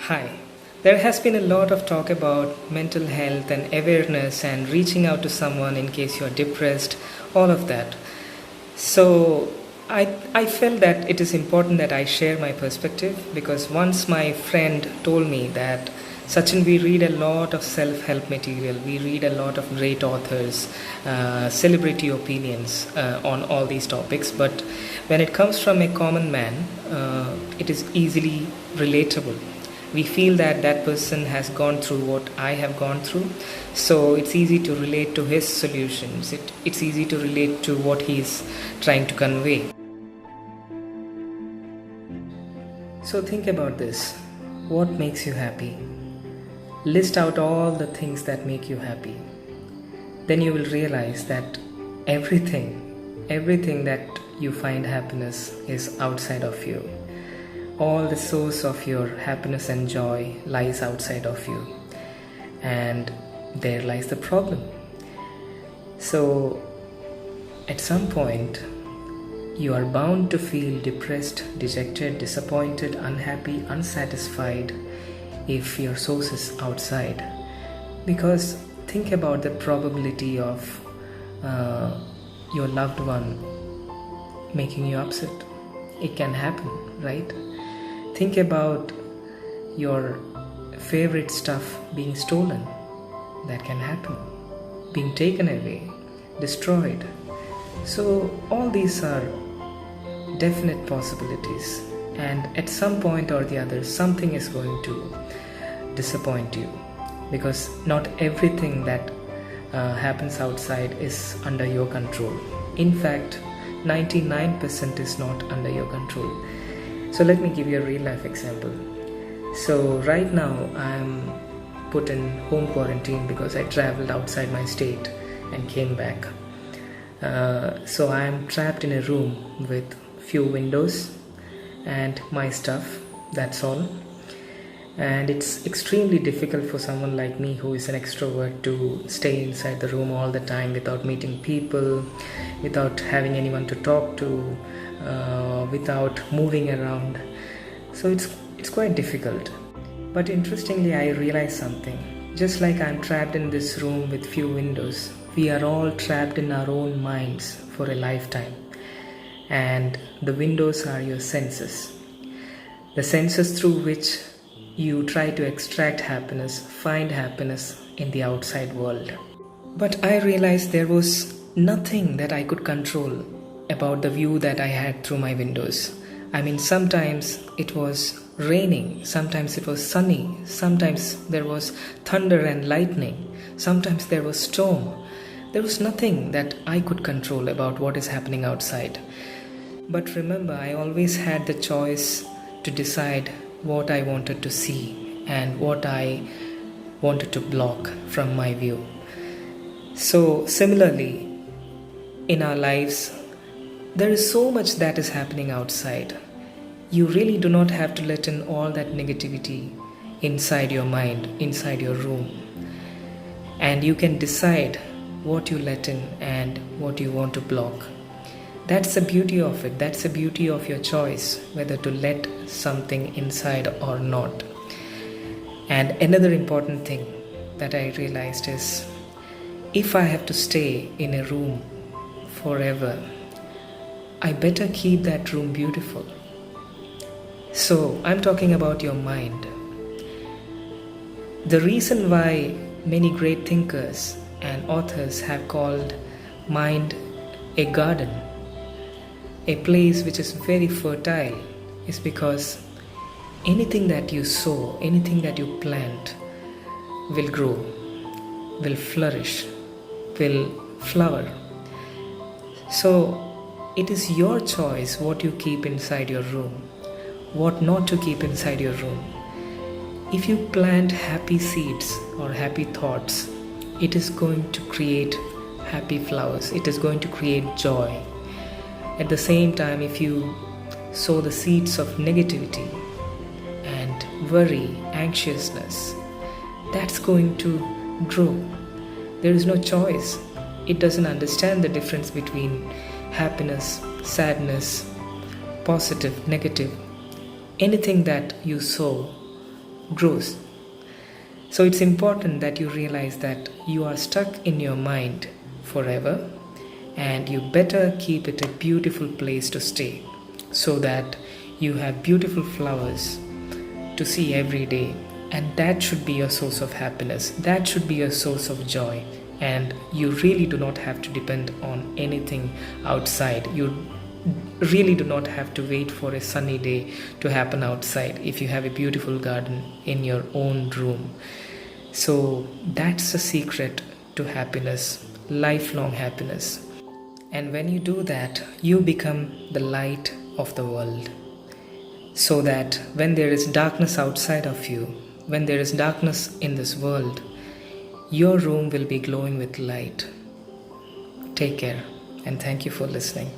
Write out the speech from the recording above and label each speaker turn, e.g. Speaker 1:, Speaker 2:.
Speaker 1: Hi. There has been a lot of talk about mental health and awareness and reaching out to someone in case you're depressed, all of that. So, I felt that it is important that I share my perspective because once my friend told me that Sachin, we read a lot of self help material, we read a lot of great authors, celebrity opinions on all these topics, but when it comes from a common man, it is easily relatable. We feel that that person has gone through what I have gone through, so it's easy to relate to his solutions, it's easy to relate to what he's trying to convey. So think about this. What makes you happy? List out all the things that make you happy. Then you will realize that everything that you find happiness is outside of you. All the source of your happiness and joy lies outside of you. And there lies the problem. So, at some point, you are bound to feel depressed, dejected, disappointed, unhappy, unsatisfied if your source is outside. Because think about the probability of your loved one making you upset. It can happen, right? Think about your favorite stuff being stolen. That can happen. Being taken away, destroyed. So, all these are definite possibilities, and at some point or the other, something is going to disappoint you because not everything that happens outside is under your control. In fact, 99% is not under your control. So let me give you a real life example. So right now I'm put in home quarantine because I traveled outside my state and came back. So I am trapped in a room with few windows and my stuff, that's all. And it's extremely difficult for someone like me who is an extrovert to stay inside the room all the time without meeting people, without having anyone to talk to, without moving around. So it's quite difficult. But interestingly, I realized something. Just like I'm trapped in this room with few windows, we are all trapped in our own minds for a lifetime. And the windows are your senses. The senses through which you try to extract happiness, find happiness in the outside world. But I realized there was nothing that I could control about the view that I had through my windows. I mean, sometimes it was raining, sometimes it was sunny, sometimes there was thunder and lightning, sometimes there was storm. There was nothing that I could control about what is happening outside. But remember, I always had the choice to decide what I wanted to see and what I wanted to block from my view. So similarly, in our lives, there is so much that is happening outside. You really do not have to let in all that negativity inside your mind, inside your room. And you can decide what you let in and what you want to block. That's the beauty of it. That's the beauty of your choice, whether to let something inside or not. And another important thing that I realized is if I have to stay in a room forever, I better keep that room beautiful. So I'm talking about your mind. The reason why many great thinkers and authors have called mind a garden, a place which is very fertile, is because anything that you sow, anything that you plant will grow, will flourish, will flower. So it is your choice what you keep inside your room, what not to keep inside your room. If you plant happy seeds or happy thoughts, it is going to create happy flowers, it is going to create joy. At the same time, if you sow the seeds of negativity and worry, anxiousness, that's going to grow. There is no choice. It doesn't understand the difference between happiness, sadness, positive, negative, anything that you sow grows. So it's important that you realize that you are stuck in your mind forever, and you better keep it a beautiful place to stay so that you have beautiful flowers to see every day. And that should be your source of happiness, that should be your source of joy. And you really do not have to depend on anything outside. You really do not have to wait for a sunny day to happen outside if you have a beautiful garden in your own room. So that's the secret to happiness, lifelong happiness. And when you do that, you become the light of the world. So that when there is darkness outside of you, when there is darkness in this world, your room will be glowing with light. Take care, and thank you for listening.